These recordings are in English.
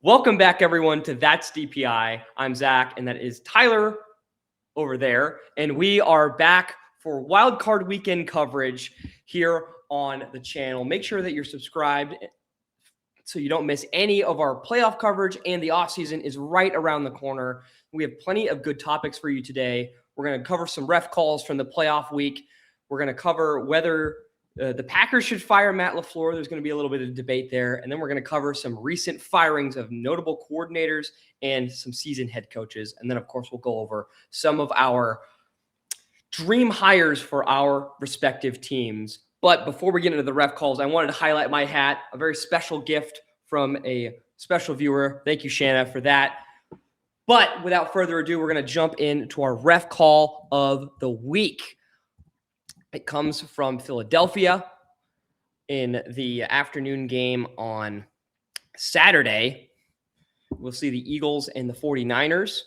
Welcome back, everyone, to That's DPI. I'm Zach, and that is Tyler over there. And we are back for wildcard weekend coverage here on the channel. Make sure that you're subscribed so you don't miss any of our playoff coverage, and the offseason is right around the corner. We have plenty of good topics for you today. We're going to cover some ref calls from the playoff week. We're going to cover whether the Packers should fire Matt Lafleur. There's going to be a little bit of debate there. And then we're going to cover some recent firings of notable coordinators and some seasoned head coaches. And then, of course, we'll go over some of our dream hires for our respective teams. But before we get into the ref calls, I wanted to highlight my hat, a very special gift from a special viewer. Thank you, Shanna, for that. But without further ado, we're going to jump into our ref call of the week. It comes from Philadelphia in the afternoon game on Saturday. We'll see the Eagles and the 49ers.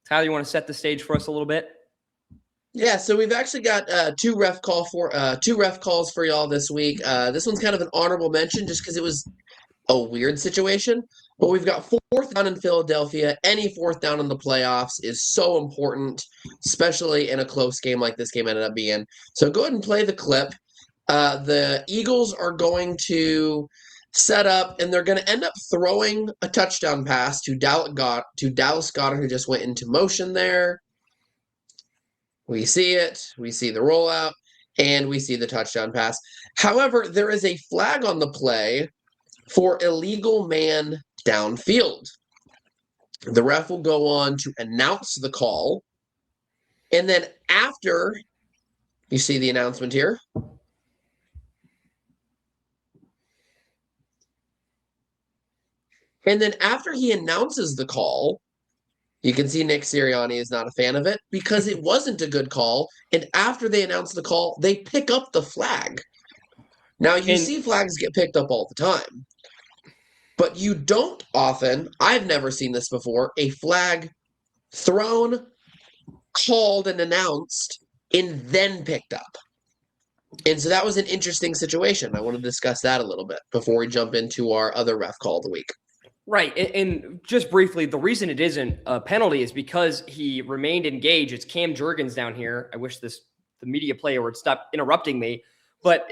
Tyler, you want to set the stage for us a little bit? Yeah, so we've actually got two ref calls for y'all this week. This one's kind of an honorable mention just because it was a weird situation. But we've got fourth down in Philadelphia. Any fourth down in the playoffs is so important, especially in a close game like this game ended up being. So go ahead and play the clip. The Eagles are going to set up, and they're going to end up throwing a touchdown pass to Dallas Goedert, who just went into motion there. We see it. We see the rollout, and we see the touchdown pass. However, there is a flag on the play for illegal man downfield. The ref will go on to announce the call. And then after, you see the announcement here. And then after he announces the call, you can see Nick Sirianni is not a fan of it because it wasn't a good call. And after they announce the call, they pick up the flag. Now, you see flags get picked up all the time. But you don't often, I've never seen this before, a flag thrown, called, and announced, and then picked up. And so that was an interesting situation. I want to discuss that a little bit before we jump into our other ref call of the week. Right. And just briefly, the reason it isn't a penalty is because he remained engaged. It's Cam Jurgens down here. I wish the media player would stop interrupting me. But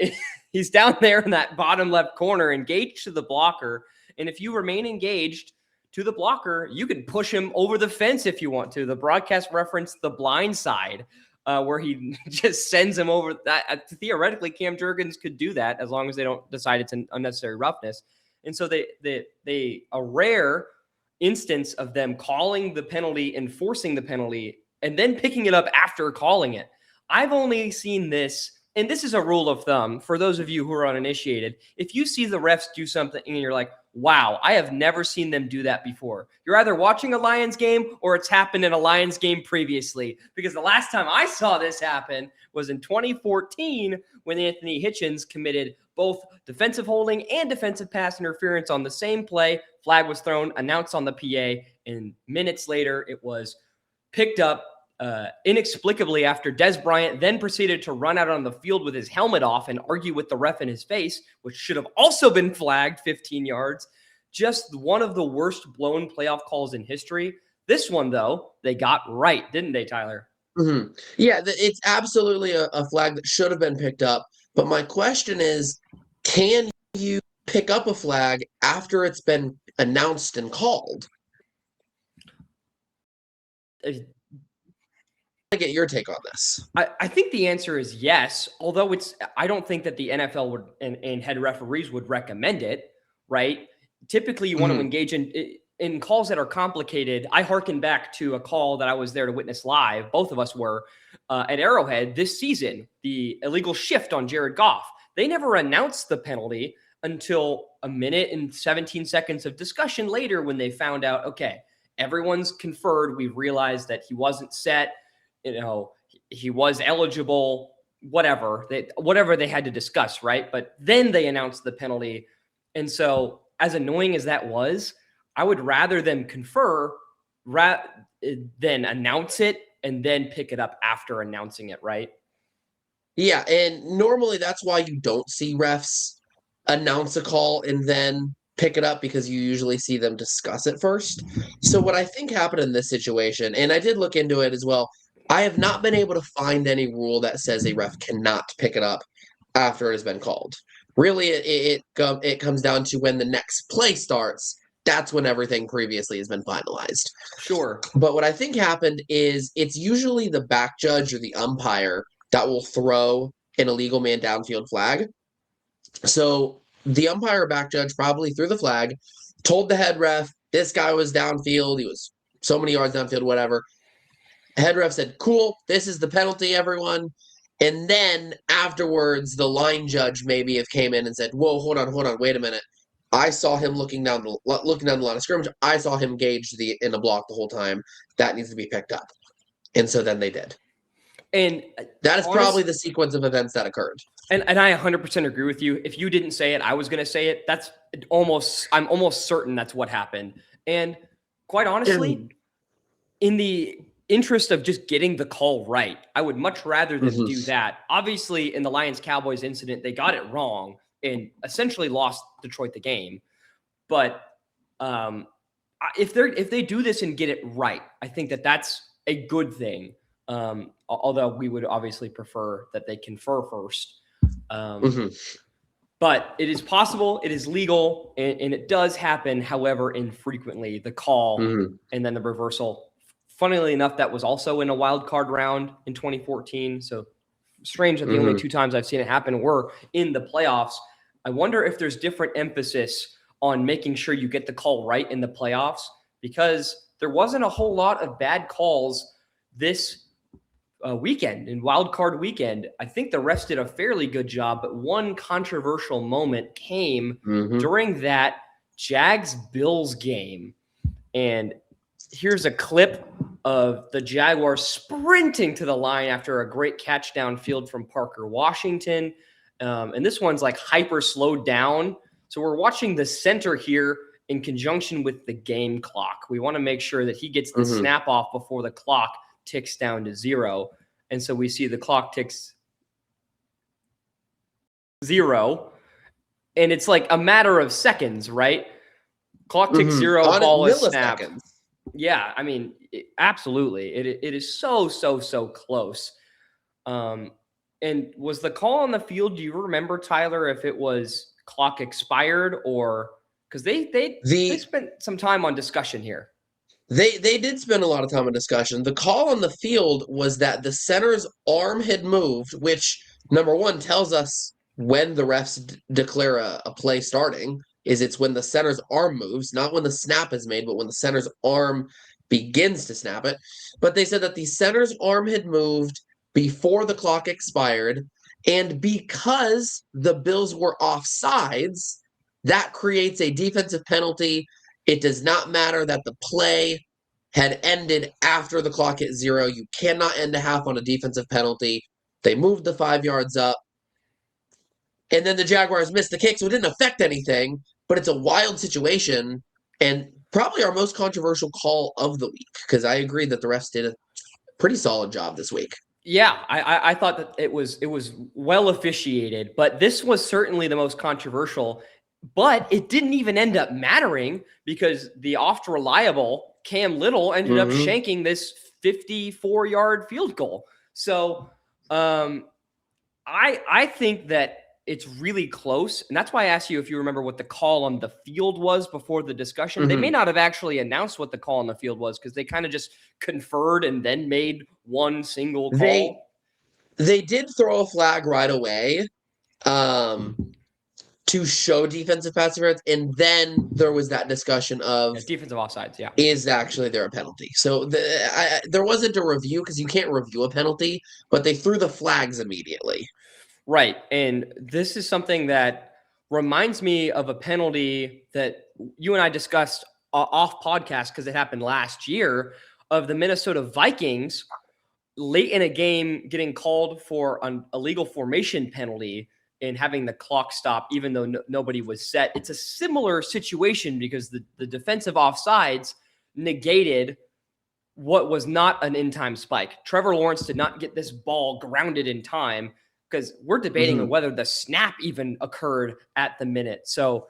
he's down there in that bottom left corner, engaged to the blocker. And if you remain engaged to the blocker, you can push him over the fence if you want to. The broadcast referenced the blind side, where he just sends him over. That theoretically, Cam Jurgens could do that as long as they don't decide it's an unnecessary roughness. And so a rare instance of them calling the penalty, enforcing the penalty, and then picking it up after calling it. I've only seen this. And this is a rule of thumb for those of you who are uninitiated. If you see the refs do something and you're like, wow, I have never seen them do that before, you're either watching a Lions game or it's happened in a Lions game previously. Because the last time I saw this happen was in 2014 when Anthony Hitchens committed both defensive holding and defensive pass interference on the same play. Flag was thrown, announced on the PA, and minutes later it was picked up inexplicably after Dez Bryant then proceeded to run out on the field with his helmet off and argue with the ref in his face, which should have also been flagged 15 yards. Just one of the worst blown playoff calls in history. This one, though, they got right, didn't they, Tyler? Mm-hmm. Yeah, it's absolutely a flag that should have been picked up. But my question is, can you pick up a flag after it's been announced and called? To get your take on this. I think the answer is yes, although I don't think that the NFL would and head referees would recommend it, right? Typically, you want to engage in calls that are complicated. I hearken back to a call that I was there to witness live. Both of us were at Arrowhead this season, the illegal shift on Jared Goff. They never announced the penalty until a minute and 17 seconds of discussion later when they found out, okay, everyone's conferred. We realized that he wasn't set. He was eligible, whatever they had to discuss, right? But then they announced the penalty. And so as annoying as that was, I would rather them confer than announce it and then pick it up after announcing it, right? Yeah, and normally that's why you don't see refs announce a call and then pick it up because you usually see them discuss it first. So what I think happened in this situation, and I did look into it as well, I have not been able to find any rule that says a ref cannot pick it up after it has been called. Really, it comes down to when the next play starts. That's when everything previously has been finalized. Sure. But what I think happened is it's usually the back judge or the umpire that will throw an illegal man downfield flag. So the umpire or back judge probably threw the flag, told the head ref, this guy was downfield. He was so many yards downfield, whatever. Head ref said, cool, this is the penalty, everyone. And then afterwards, the line judge maybe have came in and said, whoa, hold on, wait a minute. I saw him looking down the line of scrimmage. I saw him gauge in the block the whole time. That needs to be picked up. And so then they did. And that is probably the sequence of events that occurred. And I 100% agree with you. If you didn't say it, I was going to say it. I'm almost certain that's what happened. And quite honestly, in the interest of just getting the call right, I would much rather them do that. Obviously, in the Lions-Cowboys incident, they got it wrong and essentially lost Detroit the game. But if they do this and get it right, I think that's a good thing. Although we would obviously prefer that they confer first. But it is possible, it is legal, and it does happen, however, infrequently. The call and then the reversal. Funnily enough, that was also in a wild card round in 2014. So strange that the only two times I've seen it happen were in the playoffs. I wonder if there's different emphasis on making sure you get the call right in the playoffs, because there wasn't a whole lot of bad calls this weekend, in wild card weekend. I think the refs did a fairly good job, but one controversial moment came during that Jags-Bills game. And here's a clip of the Jaguars sprinting to the line after a great catch downfield from Parker Washington. And this one's like hyper slowed down. So we're watching the center here in conjunction with the game clock. We want to make sure that he gets the snap off before the clock ticks down to 0. And so we see the clock ticks 0. And it's like a matter of seconds, right? Clock ticks 0, ball is snapped. Yeah, I mean, absolutely. It is so close. And was the call on the field, do you remember, Tyler, if it was clock expired or because they spent some time on discussion here? They did spend a lot of time on discussion. The call on the field was that the center's arm had moved, which, number one, tells us when the refs declare a play starting. It's when the center's arm moves, not when the snap is made, but when the center's arm begins to snap it. But they said that the center's arm had moved before the clock expired, and because the Bills were offsides, that creates a defensive penalty. It does not matter that the play had ended after the clock hit 0. You cannot end a half on a defensive penalty. They moved the 5 yards up. And then the Jaguars missed the kick, so it didn't affect anything. But it's a wild situation, and probably our most controversial call of the week, because I agree that the refs did a pretty solid job this week. Yeah, I thought that it was well officiated, but this was certainly the most controversial. But it didn't even end up mattering because the oft-reliable Cam Little ended up shanking this 54-yard field goal. So I think that it's really close. And that's why I asked you if you remember what the call on the field was before the discussion. They may not have actually announced what the call on the field was because they kind of just conferred and then made one single call. They did throw a flag right away to show defensive pass interference. And then there was that discussion of defensive offsides. Yeah. Is actually there a penalty? So there wasn't a review because you can't review a penalty, but they threw the flags immediately. Right. And this is something that reminds me of a penalty that you and I discussed off podcast because it happened last year of the Minnesota Vikings late in a game getting called for an illegal formation penalty and having the clock stop even though nobody was set. It's a similar situation because the defensive offsides negated what was not an in-time spike. Trevor Lawrence did not get this ball grounded in time because we're debating on whether the snap even occurred at the minute. So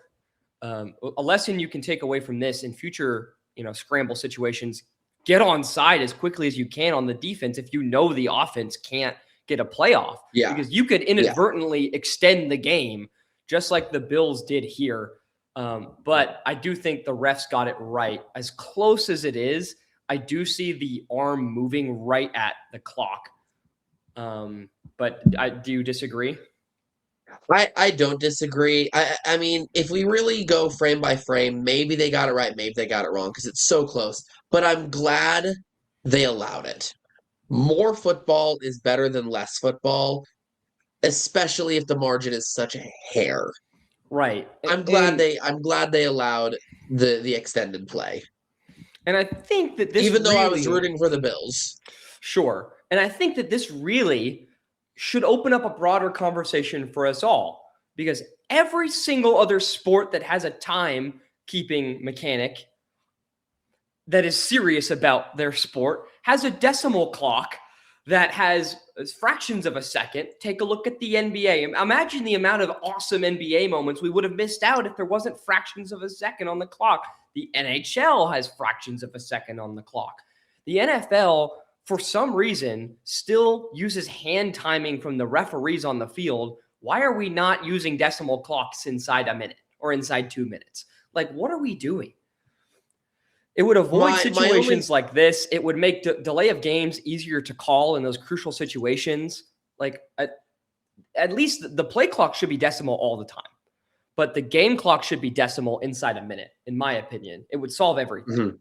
a lesson you can take away from this in future, scramble situations, get on side as quickly as you can on the defense if you know the offense can't get a playoff. Yeah. Because you could inadvertently extend the game just like the Bills did here. But I do think the refs got it right. As close as it is, I do see the arm moving right at the clock. But do you disagree? I don't disagree. I mean, if we really go frame by frame, maybe they got it right, maybe they got it wrong because it's so close. But I'm glad they allowed it. More football is better than less football, especially if the margin is such a hair. Right. I'm glad they allowed the extended play. And I think that this, even though I was rooting for the Bills. Sure. And I think that this really should open up a broader conversation for us all, because every single other sport that has a timekeeping mechanic that is serious about their sport has a decimal clock that has fractions of a second. Take a look at the NBA. Imagine the amount of awesome NBA moments we would have missed out if there wasn't fractions of a second on the clock. The NHL has fractions of a second on the clock. The NFL, for some reason, still uses hand timing from the referees on the field. Why are we not using decimal clocks inside a minute or inside 2 minutes? Like, what are we doing? It would avoid situations like this. It would make delay of games easier to call in those crucial situations. Like, at least the play clock should be decimal all the time. But the game clock should be decimal inside a minute, in my opinion. It would solve everything. Mm-hmm.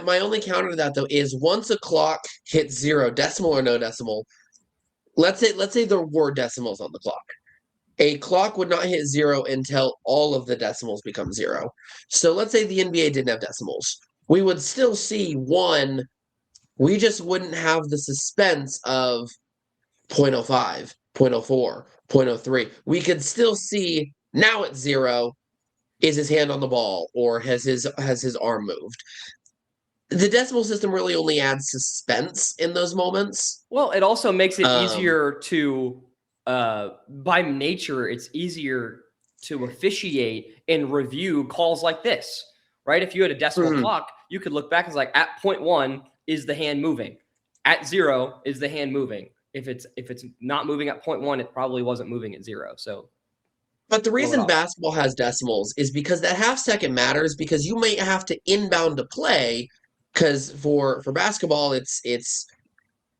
My only counter to that, though, is once a clock hits 0, decimal or no decimal, let's say there were decimals on the clock. A clock would not hit 0 until all of the decimals become 0. So let's say the NBA didn't have decimals. We would still see 1. We just wouldn't have the suspense of 0.05, 0.04, 0.03. We could still see now at 0, is his hand on the ball or has his arm moved? The decimal system really only adds suspense in those moments. Well, it also makes it easier to, by nature, it's easier to officiate and review calls like this, right? If you had a decimal clock, you could look back and it's like, at 0.1, is the hand moving? At 0, is the hand moving? If it's not moving at 0.1, it probably wasn't moving at 0. So, but the reason basketball has decimals is because that half second matters, because you may have to inbound to play. Because for basketball, it's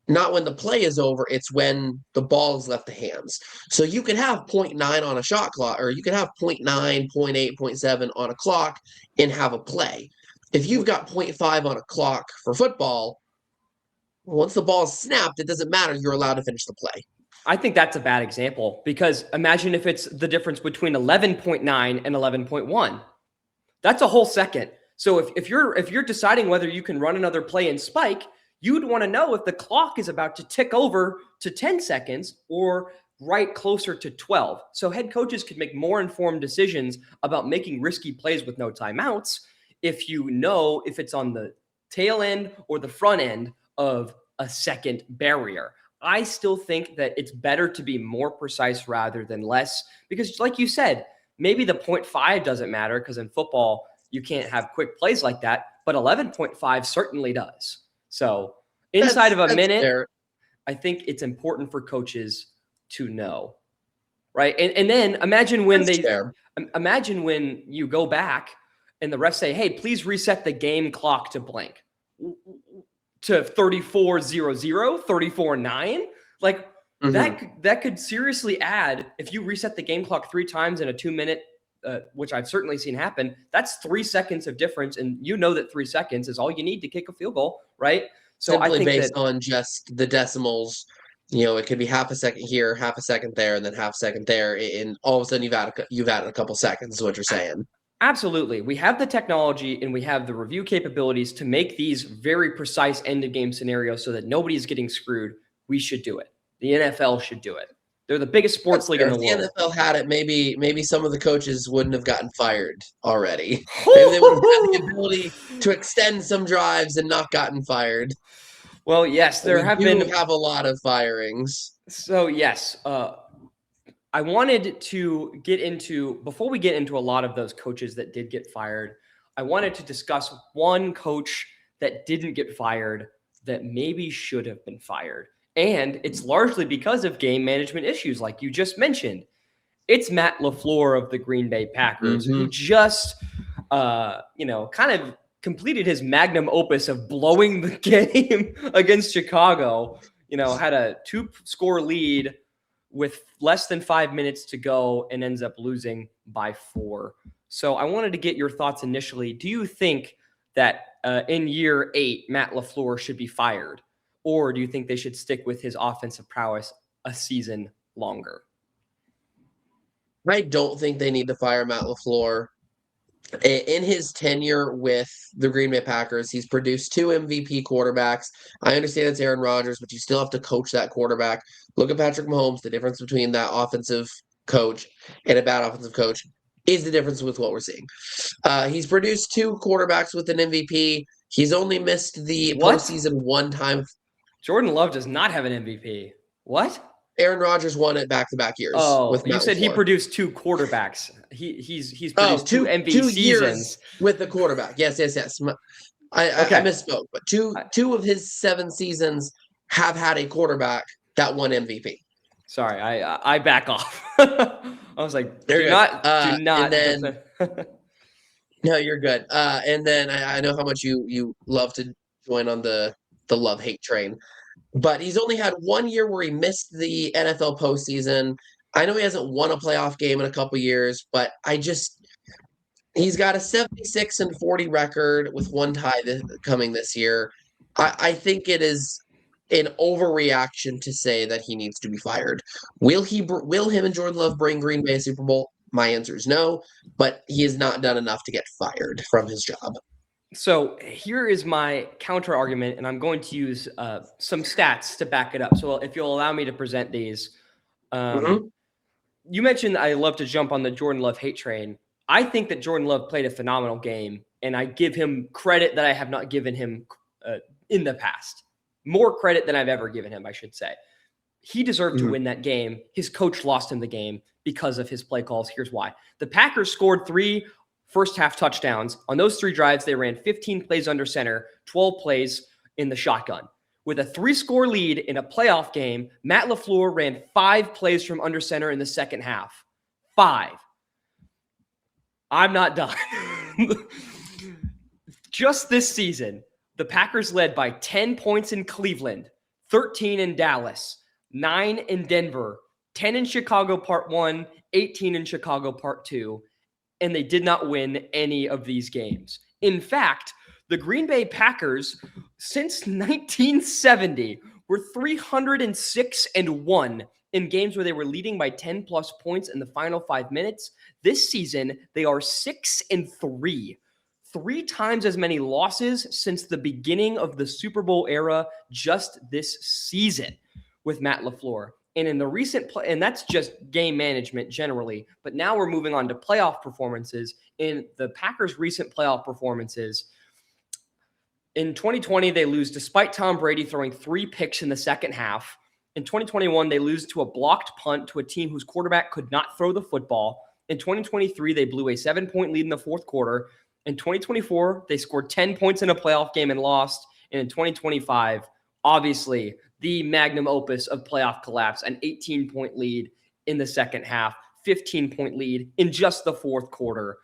not when the play is over, it's when the ball is left the hands. So you could have 0.9 on a shot clock, or you could have 0.9, 0.8, 0.7 on a clock and have a play. If you've got 0.5 on a clock for football, once the ball is snapped, it doesn't matter. You're allowed to finish the play. I think that's a bad example, because imagine if it's the difference between 11.9 and 11.1. That's a whole second. So if you're deciding whether you can run another play and spike, you'd want to know if the clock is about to tick over to 10 seconds or right closer to 12. So head coaches could make more informed decisions about making risky plays with no timeouts if you know if it's on the tail end or the front end of a second barrier. I still think that it's better to be more precise rather than less, because like you said, maybe the 0.5 doesn't matter because in football, you can't have quick plays like that, but 11.5 certainly does. So inside of a minute, fair. I think it's important for coaches to know, right? And then imagine when imagine when you go back and the refs say, hey, please reset the game clock to blank, to 34:00, 34:09. Like that could seriously add, if you reset the game clock 3 times in a 2-minute, which I've certainly seen happen, that's 3 seconds of difference. And you know that 3 seconds is all you need to kick a field goal, right? So simply I think based on just the decimals, it could be half a second here, half a second there, and then half a second there. And all of a sudden you've added a couple seconds is what you're saying. Absolutely. We have the technology and we have the review capabilities to make these very precise end of game scenarios so that nobody's getting screwed. We should do it. The NFL should do it. They're the biggest sports league in the world. If the NFL had it, maybe some of the coaches wouldn't have gotten fired already. Maybe they would have had the ability to extend some drives and not gotten fired. Well, yes, there have been a lot of firings. So yes, I wanted to get into, before we get into a lot of those coaches that did get fired, I wanted to discuss one coach that didn't get fired that maybe should have been fired. And it's largely because of game management issues, like you just mentioned. It's Matt Lafleur of the Green Bay Packers, who just, kind of completed his magnum opus of blowing the game against Chicago. Had a 2-score lead with less than 5 minutes to go and ends up losing by 4. So I wanted to get your thoughts initially. Do you think that in year 8, Matt Lafleur should be fired? Or do you think they should stick with his offensive prowess a season longer? I don't think they need to fire Matt Lafleur. In his tenure with the Green Bay Packers, he's produced 2 MVP quarterbacks. I understand it's Aaron Rodgers, but you still have to coach that quarterback. Look at Patrick Mahomes. The difference between that offensive coach and a bad offensive coach is the difference with what we're seeing. He's produced 2 quarterbacks with an MVP. He's only missed the postseason 1 time. Jordan Love does not have an MVP. What? Aaron Rodgers won it back-to-back years. Oh, with you Matt said LaFleur. He produced 2 quarterbacks. He's produced 2 MVP 2 seasons years with the quarterback. Yes. I misspoke, but two of his 7 seasons have had a quarterback that won MVP. Sorry, I back off. I was like, do not. And then, no, you're good. And then I know how much you love to join on the love-hate train. But he's only had 1 year where he missed the NFL postseason. I know he hasn't won a playoff game in a couple years, but he's got a 76-40 record with 1 tie coming this year. I think it is an overreaction to say that he needs to be fired. Will him and Jordan Love bring Green Bay a Super Bowl? My answer is no, but he has not done enough to get fired from his job. So here is my counter argument, and I'm going to use some stats to back it up. So if you'll allow me to present these. You mentioned I love to jump on the Jordan Love hate train. I think that Jordan Love played a phenomenal game, and I give him credit that I have not given him in the past. More credit than I've ever given him, I should say. He deserved to win that game. His coach lost him the game because of his play calls. Here's why. The Packers scored 3 first-half touchdowns. On those 3 drives, they ran 15 plays under center, 12 plays in the shotgun. With a 3-score lead in a playoff game, Matt Lafleur ran 5 plays from under center in the second half. 5. I'm not done. Just this season, the Packers led by 10 points in Cleveland, 13 in Dallas, 9 in Denver, 10 in Chicago Part 1, 18 in Chicago Part 2, and they did not win any of these games. In fact, the Green Bay Packers, since 1970, were 306-1 in games where they were leading by 10-plus points in the final 5 minutes. This season, they are 6-3. 3 times as many losses since the beginning of the Super Bowl era just this season with Matt Lafleur. And in the recent and that's just game management generally, but now we're moving on to playoff performances. In the Packers' recent playoff performances, in 2020, they lose despite Tom Brady throwing 3 picks in the second half. In 2021, they lose to a blocked punt to a team whose quarterback could not throw the football. In 2023, they blew a 7-point lead in the fourth quarter. In 2024, they scored 10 points in a playoff game and lost. And in 2025, obviously, the magnum opus of playoff collapse, an 18-point lead in the second half, 15-point lead in just the fourth quarter.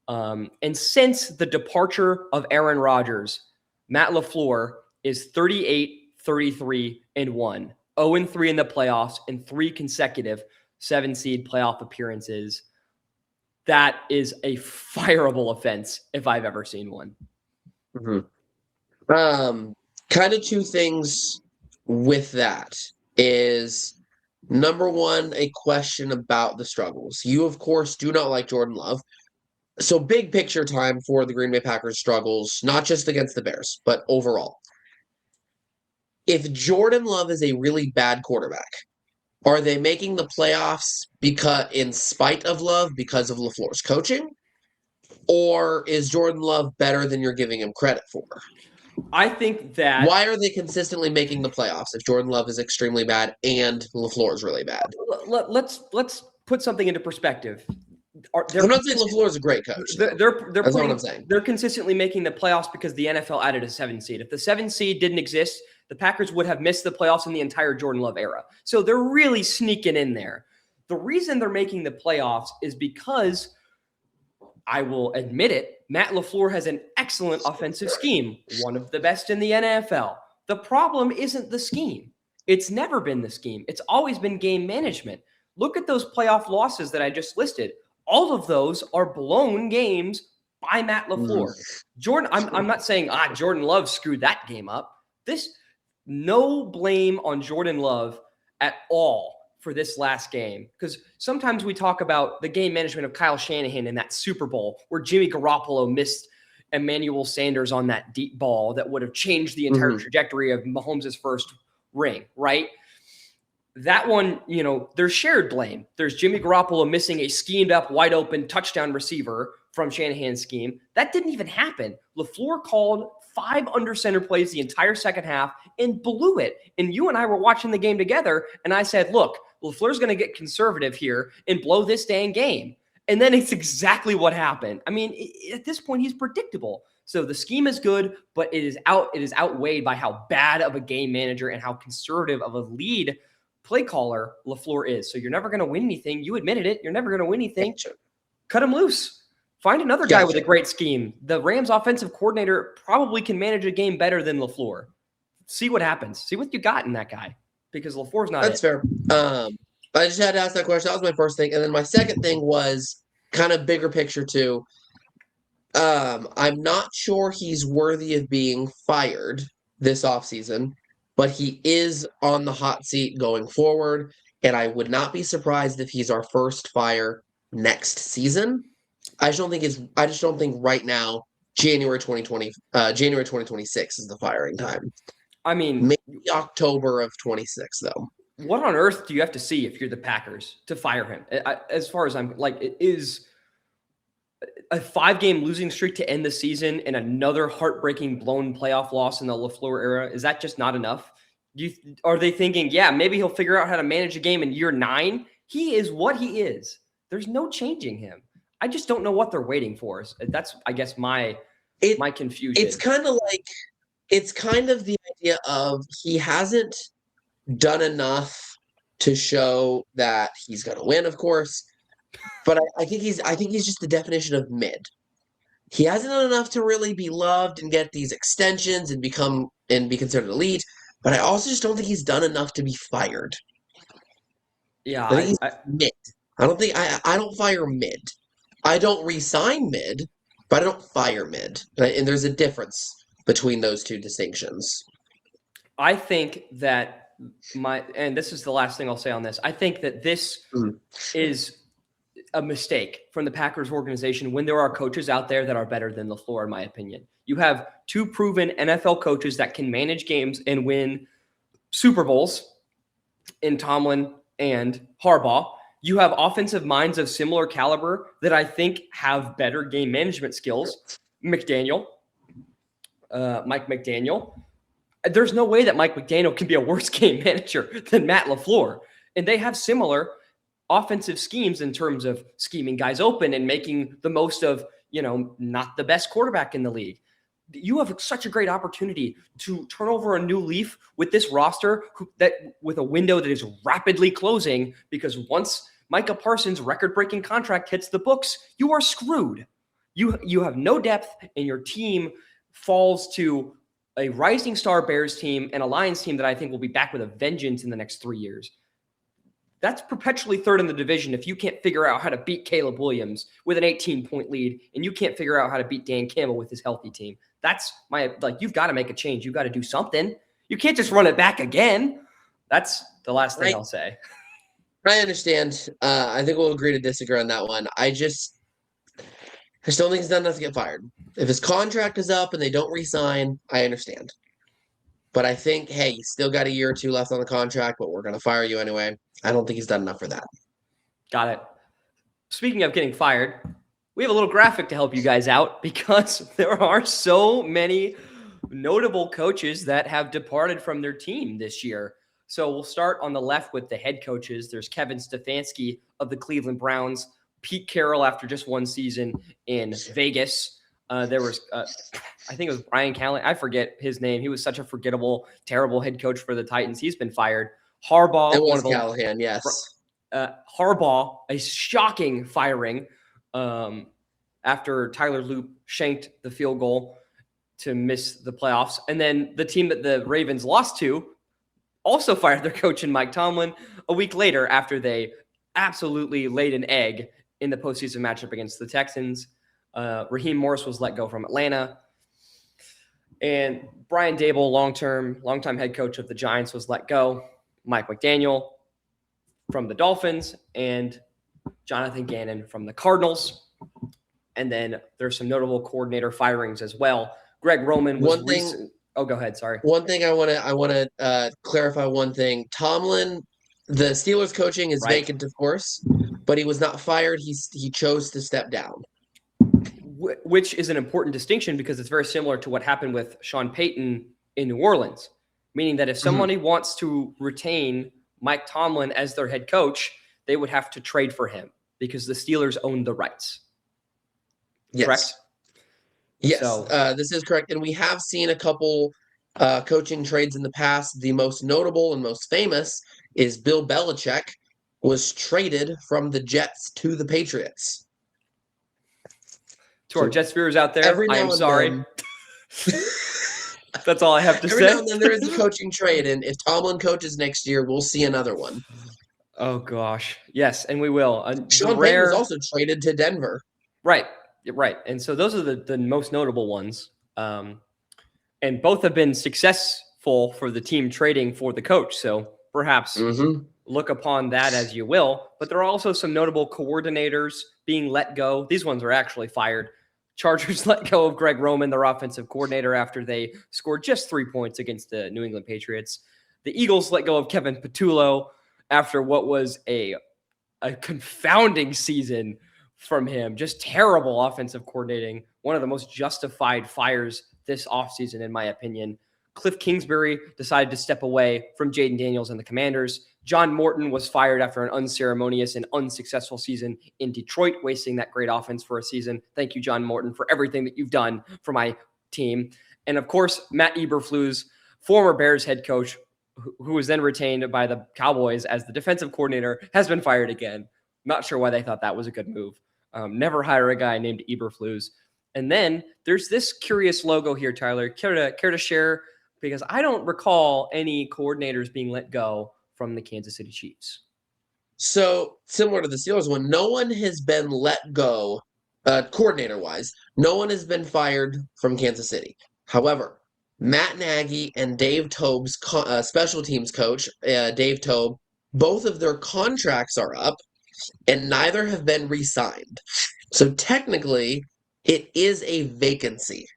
And since the departure of Aaron Rodgers, Matt Lafleur is 38-33-1, 0-3 in the playoffs, and 3 consecutive 7-seed playoff appearances. That is a fireable offense if I've ever seen one. Kind of 2 things with that is, number 1, a question about the struggles. You, of course, do not like Jordan Love. So big picture time for the Green Bay Packers struggles, not just against the Bears, but overall. If Jordan Love is a really bad quarterback, are they making the playoffs in spite of Love because of LaFleur's coaching? Or is Jordan Love better than you're giving him credit for? I think that Why are they consistently making the playoffs if Jordan Love is extremely bad and Lafleur is really bad? let's put something into perspective. I'm not saying Lafleur is a great coach. They're That's not what I'm saying. They're consistently making the playoffs because the NFL added a 7 seed. If the 7 seed didn't exist, the Packers would have missed the playoffs in the entire Jordan Love era. So they're really sneaking in there. The reason they're making the playoffs is because, I will admit it, Matt LaFleur has an excellent offensive scheme, one of the best in the NFL. The problem isn't the scheme. It's never been the scheme. It's always been game management. Look at those playoff losses that I just listed. All of those are blown games by Matt LaFleur. Jordan, I'm not saying Jordan Love screwed that game up. No blame on Jordan Love at all for this last game, because sometimes we talk about the game management of Kyle Shanahan in that Super Bowl where Jimmy Garoppolo missed Emmanuel Sanders on that deep ball that would have changed the entire trajectory of Mahomes' first ring, right? That one, there's shared blame. There's Jimmy Garoppolo missing a schemed up, wide open touchdown receiver from Shanahan's scheme. That didn't even happen. LaFleur called 5 under center plays the entire second half and blew it. And you and I were watching the game together, and I said, look, LaFleur's going to get conservative here and blow this dang game. And then it's exactly what happened. I mean, at this point, he's predictable. So the scheme is good, but it is outweighed by how bad of a game manager and how conservative of a lead play caller LaFleur is. So you're never going to win anything. You admitted it. You're never going to win anything. Cut him loose. Find another guy with a great scheme. The Rams offensive coordinator probably can manage a game better than LaFleur. See what happens. See what you got in that guy, because LaFleur's not. That's fair. I just had to ask that question. That was my first thing. And then my second thing was kind of bigger picture too. I'm not sure he's worthy of being fired this offseason, but he is on the hot seat going forward. And I would not be surprised if he's our first fire next season. I just don't think right now, January 2026 is the firing time. I mean, maybe October of 26 though. What on earth do you have to see if you're the Packers to fire him? As far as I'm like, it is a 5-game losing streak to end the season and another heartbreaking blown playoff loss in the LaFleur era. Is that just not enough? Are they thinking, yeah, maybe he'll figure out how to manage a game in year 9? He is what he is. There's no changing him. I just don't know what they're waiting for. That's, I guess, my confusion. It's kind of the idea of he hasn't done enough to show that he's going to win, of course. But I think he's just the definition of mid. He hasn't done enough to really be loved and get these extensions and be considered elite. But I also just don't think he's done enough to be fired. Yeah, I think he's mid. I don't fire mid. I don't re-sign mid, but I don't fire mid. And there's a difference between those two distinctions. I think that and this is the last thing I'll say on this. I think that this is a mistake from the Packers organization when there are coaches out there that are better than LaFleur, in my opinion. You have 2 proven NFL coaches that can manage games and win Super Bowls in Tomlin and Harbaugh. You have offensive minds of similar caliber that I think have better game management skills. Mike McDaniel. There's no way that Mike McDaniel can be a worse game manager than Matt LaFleur. And they have similar offensive schemes in terms of scheming guys open and making the most of, not the best quarterback in the league. You have such a great opportunity to turn over a new leaf with this roster with a window that is rapidly closing, because once Micah Parsons' record-breaking contract hits the books, you are screwed. You have no depth, and your team falls to a rising star Bears team and a Lions team that I think will be back with a vengeance in the next 3 years. That's perpetually third in the division if you can't figure out how to beat Caleb Williams with an 18-point lead, and you can't figure out how to beat Dan Campbell with his healthy team. That's you've got to make a change. You've got to do something. You can't just run it back again. That's the last thing I'll say. I understand. I think we'll agree to disagree on that one. I still think he's done enough to get fired. If his contract is up and they don't re-sign, I understand. But I think, hey, he's still got a year or 2 left on the contract, but we're going to fire you anyway. I don't think he's done enough for that. Got it. Speaking of getting fired, we have a little graphic to help you guys out, because there are so many notable coaches that have departed from their team this year. So we'll start on the left with the head coaches. There's Kevin Stefanski of the Cleveland Browns, Pete Carroll after just one season in Vegas. There was, I think it was Brian Callahan. I forget his name. He was such a forgettable, terrible head coach for the Titans. He's been fired. Harbaugh. It was Callahan, yes. Harbaugh, a shocking firing after Tyler Loop shanked the field goal to miss the playoffs. And then the team that the Ravens lost to also fired their coach and Mike Tomlin a week later after they absolutely laid an egg in the postseason matchup against the Texans. Raheem Morris was let go from Atlanta. And Brian Dable, longtime head coach of the Giants, was let go. Mike McDaniel from the Dolphins and Jonathan Gannon from the Cardinals. And then there's some notable coordinator firings as well. Greg Roman was Oh, go ahead. Sorry. One thing I want to clarify one thing. Tomlin, the Steelers coaching is vacant, of course, but he was not fired. He chose to step down. Which is an important distinction because it's very similar to what happened with Sean Payton in New Orleans, meaning that if somebody wants to retain Mike Tomlin as their head coach, they would have to trade for him because the Steelers own the rights. Yes. Correct? Yes, so, this is correct. And we have seen a couple coaching trades in the past. The most notable and most famous is Bill Belichick was traded from the Jets to the Patriots. To our Jets viewers out there, I am sorry. That's all I have to say. Every now and then there is a coaching trade, and if Tomlin coaches next year, we'll see another one. Oh, gosh. Yes, and we will. Sean Payton was also traded to Denver. Right. And so those are the most notable ones. And both have been successful for the team trading for the coach. So perhaps look upon that as you will. But there are also some notable coordinators being let go. These ones are actually fired. Chargers let go of Greg Roman, their offensive coordinator, after they scored just 3 points against the New England Patriots. The Eagles let go of Kevin Patullo after what was a confounding season from him. Just terrible offensive coordinating. One of the most justified fires this offseason, in my opinion. Cliff Kingsbury decided to step away from Jaden Daniels and the Commanders. John Morton was fired after an unceremonious and unsuccessful season in Detroit, wasting that great offense for a season. Thank you, John Morton, for everything that you've done for my team. And of course, Matt Eberflus, former Bears head coach, who was then retained by the Cowboys as the defensive coordinator, has been fired again. Not sure why they thought that was a good move. Never hire a guy named Eberflus. And then there's this curious logo here, Tyler. Care to share? Because I don't recall any coordinators being let go from the Kansas City Chiefs. So similar to the Steelers one, no one has been let go, coordinator-wise. No one has been fired from Kansas City. However, Matt Nagy and Dave Tobe's special teams coach, Dave Tobe, both of their contracts are up, and neither have been re-signed. So technically, it is a vacancy.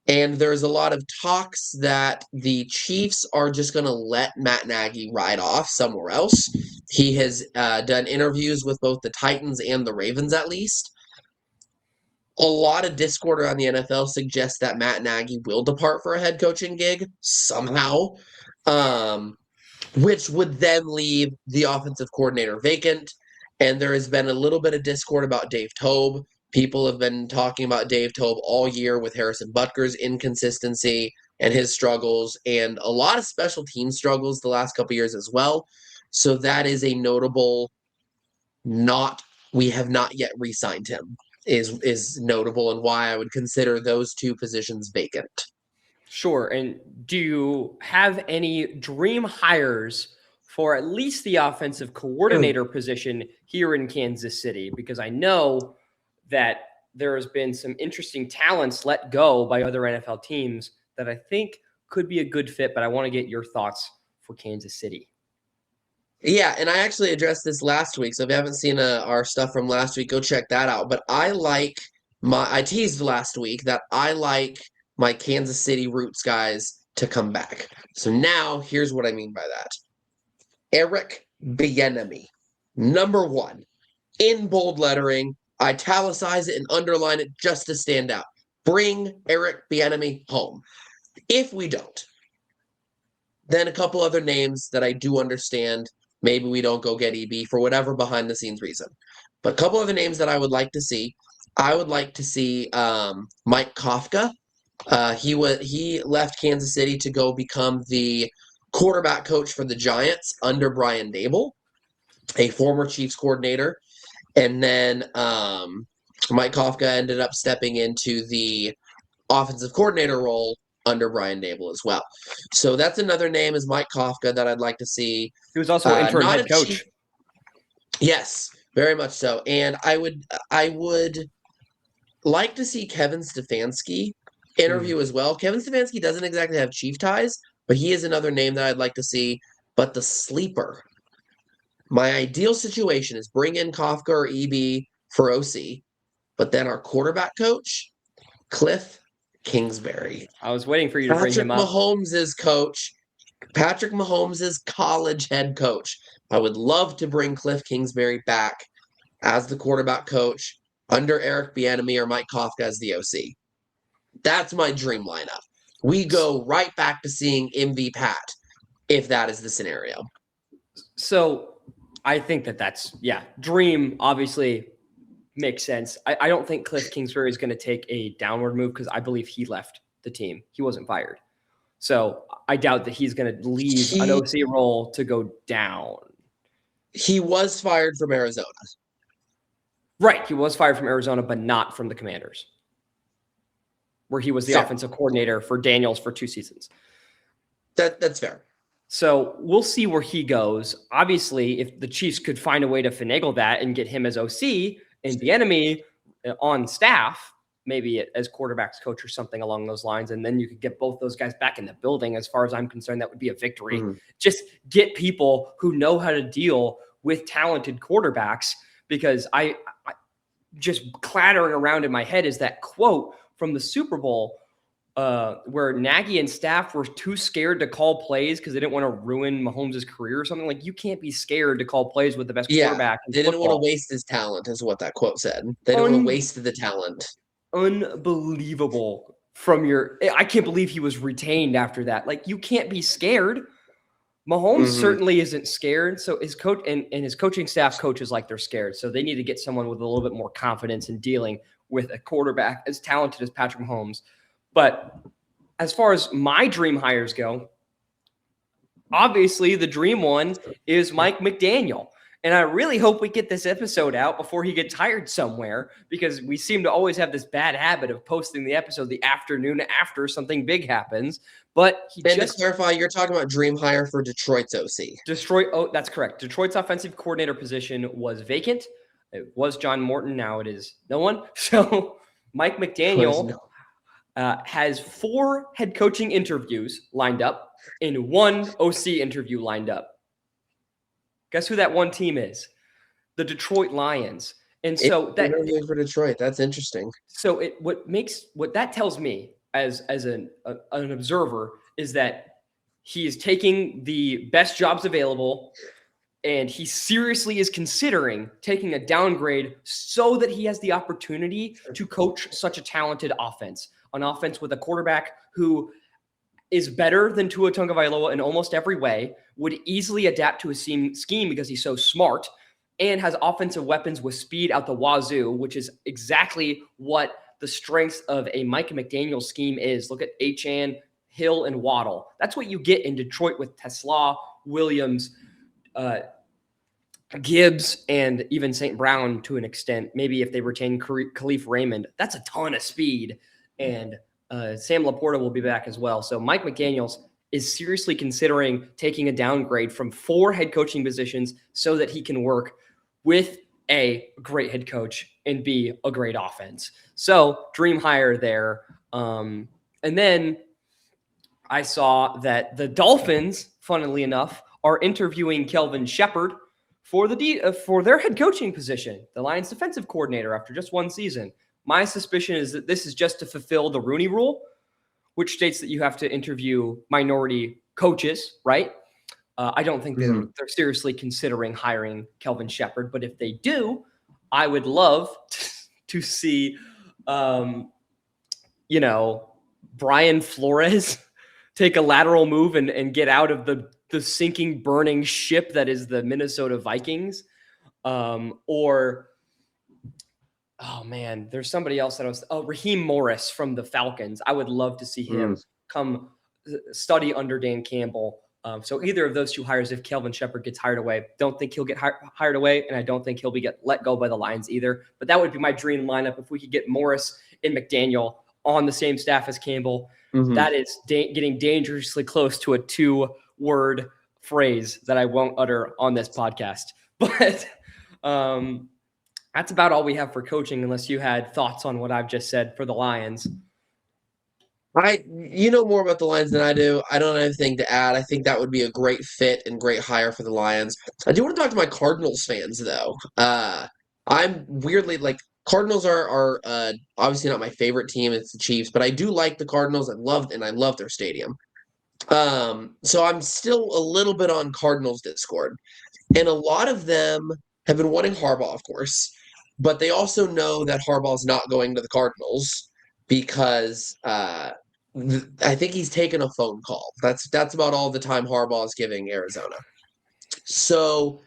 And there's a lot of talks that the Chiefs are just going to let Matt Nagy ride off somewhere else. He has done interviews with both the Titans and the Ravens, at least. A lot of discord around the NFL suggests that Matt Nagy will depart for a head coaching gig somehow, which would then leave the offensive coordinator vacant. And there has been a little bit of discord about Dave Tobe. People have been talking about Dave Tobe all year with Harrison Butker's inconsistency and his struggles, and a lot of special team struggles the last couple of years as well. So that is a notable we have not yet re-signed him is notable, and why I would consider those two positions vacant. Sure. And do you have any dream hires for at least the offensive coordinator position here in Kansas City? Because I know that there has been some interesting talents let go by other NFL teams that I think could be a good fit, but I want to get your thoughts for Kansas City. Yeah, and I actually addressed this last week, so if you haven't seen our stuff from last week, go check that out. But I teased last week that I like my Kansas City roots guys to come back. So now, here's what I mean by that. Eric Bieniemy, number one, in bold lettering, italicize it and underline it just to stand out. Bring Eric Bieniemy home. If we don't, then a couple other names that I do understand. Maybe we don't go get EB for whatever behind the scenes reason. But a couple other names that I would like to see. I would like to see Mike Kafka. He left Kansas City to go become the quarterback coach for the Giants under Brian Dable, a former Chiefs coordinator. And then Mike Kafka ended up stepping into the offensive coordinator role under Brian Dable as well. So that's another name is Mike Kafka that I'd like to see. He was also interim Not head a coach. chief- Yes, very much so. And I would like to see Kevin Stefanski interview as well. Kevin Stefanski doesn't exactly have chief ties, but he is another name that I'd like to see. But the sleeper, my ideal situation is bring in Kafka or EB for OC, but then our quarterback coach, Cliff Kingsbury. I was waiting for you to bring Patrick him up. Mahomes' coach, Patrick Mahomes' college head coach. I would love to bring Cliff Kingsbury back as the quarterback coach under Eric Bieniemy or Mike Kafka as the OC. That's my dream lineup. We go right back to seeing MV Pat if that is the scenario. So I think that's, dream obviously makes sense. I don't think Cliff Kingsbury is going to take a downward move because I believe he left the team. He wasn't fired. So I doubt that he's going to leave an OC role to go down. He was fired from Arizona. Right. He was fired from Arizona, but not from the Commanders, where he was the offensive coordinator for Daniels for 2 seasons. That's fair. So we'll see where he goes. Obviously, if the Chiefs could find a way to finagle that and get him as OC and Bieniemy on staff, maybe as quarterbacks coach or something along those lines, and then you could get both those guys back in the building. As far as I'm concerned, that would be a victory. Just get people who know how to deal with talented quarterbacks, because I just clattering around in my head is that quote from the Super Bowl where Nagy and staff were too scared to call plays because they didn't want to ruin Mahomes' career or something. Like, you can't be scared to call plays with the best quarterback in They didn't football. want to waste his talent, is what that quote said. They didn't want to waste the talent. Unbelievable I can't believe he was retained after that. Like, you can't be scared. Mahomes certainly isn't scared. So his coach and his coaching staff coaches like they're scared. So they need to get someone with a little bit more confidence in dealing with a quarterback as talented as Patrick Mahomes. But as far as my dream hires go, obviously the dream one is Mike McDaniel. And I really hope we get this episode out before he gets hired somewhere, because we seem to always have this bad habit of posting the episode the afternoon after something big happens. But to clarify, you're talking about dream hire for Detroit's OC. That's correct. Detroit's offensive coordinator position was vacant. It was John Morton. Now it is no one. So Mike McDaniel has 4 head coaching interviews lined up and 1 OC interview lined up. Guess who that one team is? The Detroit Lions. And so that interviewing for Detroit, that's interesting. So what that tells me as an observer is that he is taking the best jobs available, and he seriously is considering taking a downgrade so that he has the opportunity to coach such a talented offense, an offense with a quarterback who is better than Tua Tagovailoa in almost every way, would easily adapt to a scheme because he's so smart, and has offensive weapons with speed out the wazoo, which is exactly what the strengths of a Mike McDaniel scheme is. Look at Achane, Hill, and Waddle. That's what you get in Detroit with Tesla, Williams, Gibbs, and even St. Brown to an extent. Maybe if they retain Khalif Raymond, that's a ton of speed. And Sam Laporta will be back as well. So Mike McDaniels is seriously considering taking a downgrade from 4 head coaching positions so that he can work with A, great head coach, and B, a great offense. So dream hire there. And then I saw that the Dolphins, funnily enough, are interviewing Kelvin Shepard for their head coaching position, the Lions defensive coordinator, after just 1 season. My suspicion is that this is just to fulfill the Rooney Rule, which states that you have to interview minority coaches, right? I don't think they're seriously considering hiring Kelvin Shepard, but if they do, I would love to see, Brian Flores take a lateral move and get out of the sinking, burning ship that is the Minnesota Vikings. Or, oh man, there's somebody else that I was, Raheem Morris from the Falcons. I would love to see him come study under Dan Campbell. So either of those two hires, if Kelvin Shepherd gets hired away, don't think he'll get hired away, and I don't think he'll be let go by the Lions either. But that would be my dream lineup if we could get Morris and McDaniel on the same staff as Campbell. That is getting dangerously close to a 2-word phrase that I won't utter on this podcast. But that's about all we have for coaching, unless you had thoughts on what I've just said for the Lions. You know more about the Lions than I do. I don't have anything to add. I think that would be a great fit and great hire for the Lions. I do want to talk to my Cardinals fans, though. I'm weirdly like Cardinals are obviously not my favorite team. It's the Chiefs, but I do like the Cardinals. I love their stadium. So I'm still a little bit on Cardinals Discord, and a lot of them have been wanting Harbaugh, of course, but they also know that Harbaugh's not going to the Cardinals because I think he's taken a phone call. That's about all the time Harbaugh is giving Arizona. So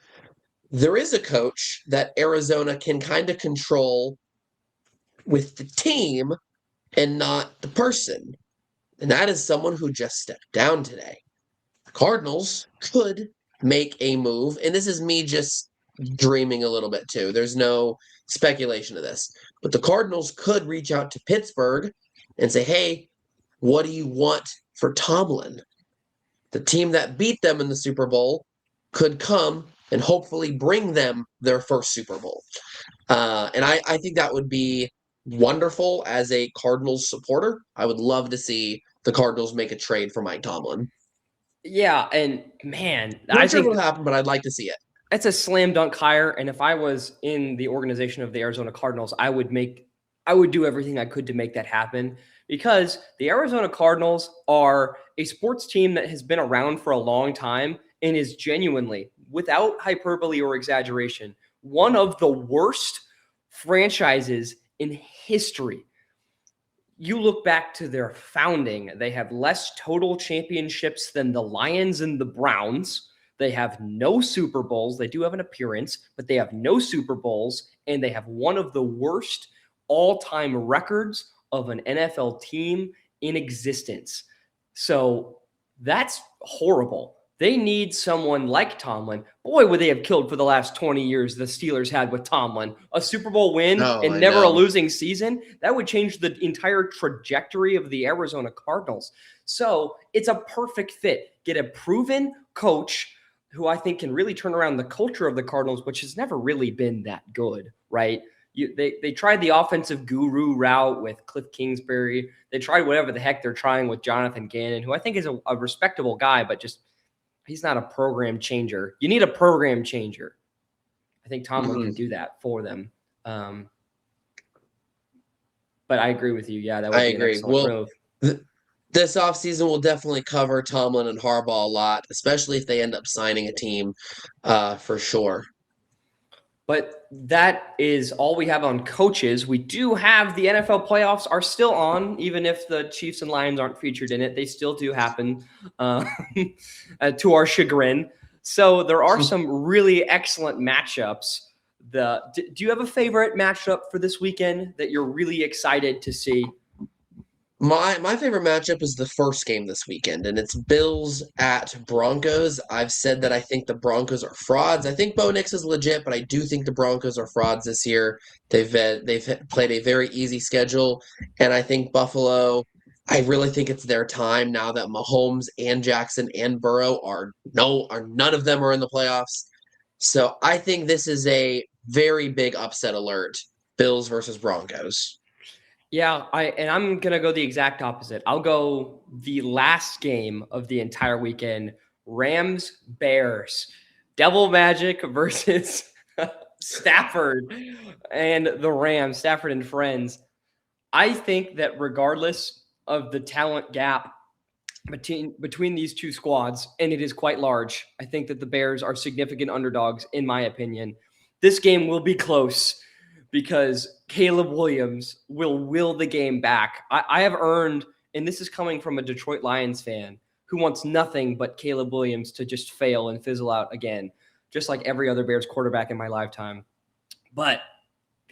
there is a coach that Arizona can kind of control with the team and not the person. And that is someone who just stepped down today. The Cardinals could make a move, and this is me just dreaming a little bit too. There's no speculation of this. But the Cardinals could reach out to Pittsburgh and say, hey, what do you want for Tomlin? The team that beat them in the Super Bowl could come and hopefully bring them their first Super Bowl. And I think that would be wonderful as a Cardinals supporter. I would love to see the Cardinals make a trade for Mike Tomlin. Yeah, and man, I think it'll happen, but I'd like to see it. It's a slam dunk hire, and if I was in the organization of the Arizona Cardinals, I would do everything I could to make that happen, because the Arizona Cardinals are a sports team that has been around for a long time and is genuinely, without hyperbole or exaggeration, one of the worst franchises in history. You look back to their founding, they have less total championships than the Lions and the Browns. They have no Super Bowls. They do have an appearance, but they have no Super Bowls, and they have one of the worst all-time records of an NFL team in existence. So that's horrible. They need someone like Tomlin. Boy, would they have killed for the last 20 years the Steelers had with Tomlin. A Super Bowl win and never a losing season. That would change the entire trajectory of the Arizona Cardinals. So it's a perfect fit. Get a proven coach who I think can really turn around the culture of the Cardinals, which has never really been that good, right? They tried the offensive guru route with Cliff Kingsbury. They tried whatever the heck they're trying with Jonathan Gannon, who I think is a respectable guy, but just he's not a program changer. You need a program changer. I think Tomlin can do that for them. But I agree with you. Yeah, that would be an excellent move. This offseason will definitely cover Tomlin and Harbaugh a lot, especially if they end up signing a team for sure. But that is all we have on coaches. We do have the NFL playoffs are still on, even if the Chiefs and Lions aren't featured in it. They still do happen to our chagrin. So there are some really excellent matchups. Do you have a favorite matchup for this weekend that you're really excited to see? My favorite matchup is the first game this weekend, and it's Bills at Broncos. I've said that I think the Broncos are frauds. I think Bo Nix is legit, but I do think the Broncos are frauds this year. They've played a very easy schedule, and I think Buffalo, I really think it's their time now that Mahomes and Jackson and Burrow none of them are in the playoffs. So I think this is a very big upset alert, Bills versus Broncos. Yeah, I'm going to go the exact opposite. I'll go the last game of the entire weekend, Rams-Bears. Devil Magic versus Stafford and the Rams, Stafford and friends. I think that regardless of the talent gap between these two squads, and it is quite large, I think that the Bears are significant underdogs, in my opinion. This game will be close, because Caleb Williams will the game back. I have earned And this is coming from a Detroit Lions fan who wants nothing but Caleb Williams to just fail and fizzle out again, just like every other Bears quarterback in my lifetime. But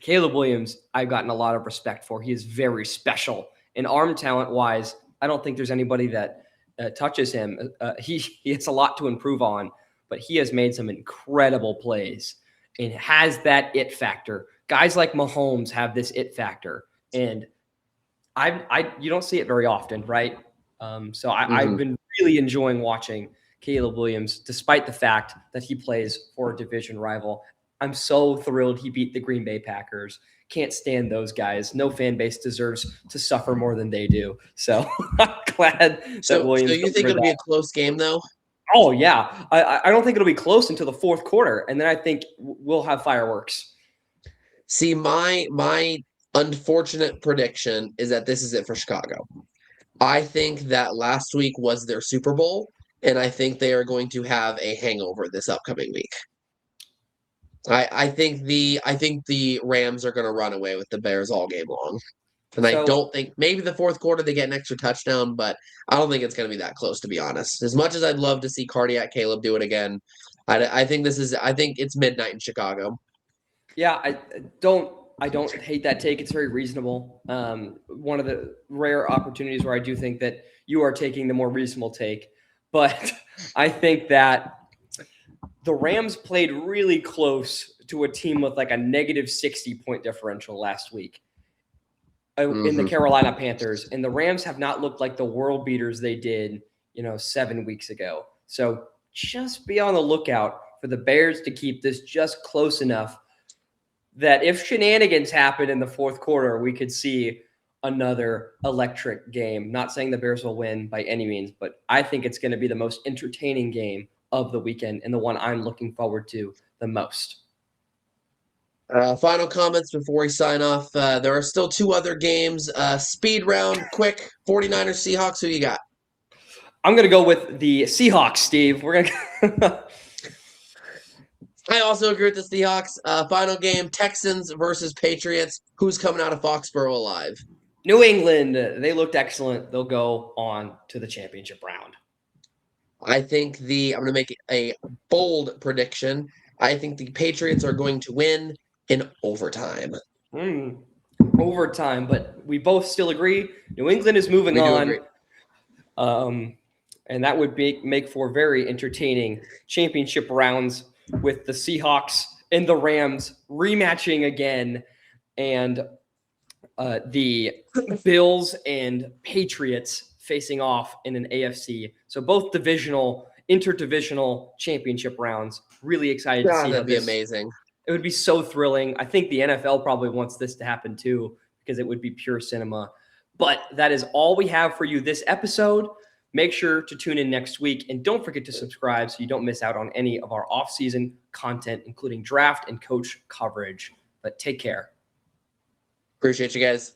Caleb Williams, I've gotten a lot of respect for. He is very special. And arm talent-wise, I don't think there's anybody that touches him. He has a lot to improve on, but he has made some incredible plays and has that it factor. Guys like Mahomes have this it factor, and you don't see it very often, right? So I've been really enjoying watching Caleb Williams, despite the fact that he plays for a division rival. I'm so thrilled he beat the Green Bay Packers. Can't stand those guys. No fan base deserves to suffer more than they do. So I'm glad that Williams. So you think it'll be a close game, though? Oh, yeah. I don't think it'll be close until the fourth quarter, and then I think we'll have fireworks. See, my unfortunate prediction is that this is it for Chicago. I think that last week was their Super Bowl, and I think they are going to have a hangover this upcoming week. I think the Rams are going to run away with the Bears all game long. And I don't think maybe the fourth quarter they get an extra touchdown, but I don't think it's going to be that close, to be honest. As much as I'd love to see Cardiac Caleb do it again, I think it's midnight in Chicago. Yeah, I don't hate that take. It's very reasonable. One of the rare opportunities where I do think that you are taking the more reasonable take, but I think that the Rams played really close to a team with like a negative 60 point differential last week in the Carolina Panthers. And the Rams have not looked like the world beaters they did, 7 weeks ago. So just be on the lookout for the Bears to keep this just close enough that if shenanigans happen in the fourth quarter, we could see another electric game. Not saying the Bears will win by any means, but I think it's going to be the most entertaining game of the weekend and the one I'm looking forward to the most. Final comments before we sign off. There are still two other games. Speed round, quick. 49ers, Seahawks, who you got? I'm going to go with the Seahawks, Steve. We're going to I also agree with the Seahawks. Final game, Texans versus Patriots. Who's coming out of Foxborough alive? New England. They looked excellent. They'll go on to the championship round. I think I'm going to make a bold prediction. I think the Patriots are going to win in overtime. Overtime, but we both still agree New England is moving on. And that would make for very entertaining championship rounds with the Seahawks and the Rams rematching again, and the Bills and Patriots facing off in an AFC. So both interdivisional championship rounds. Really excited to see that'd be amazing. It would be so thrilling. I think the NFL probably wants this to happen too, because it would be pure cinema. But that is all we have for you this episode. Make sure to tune in next week, and don't forget to subscribe so you don't miss out on any of our off-season content, including draft and coach coverage. But take care. Appreciate you guys.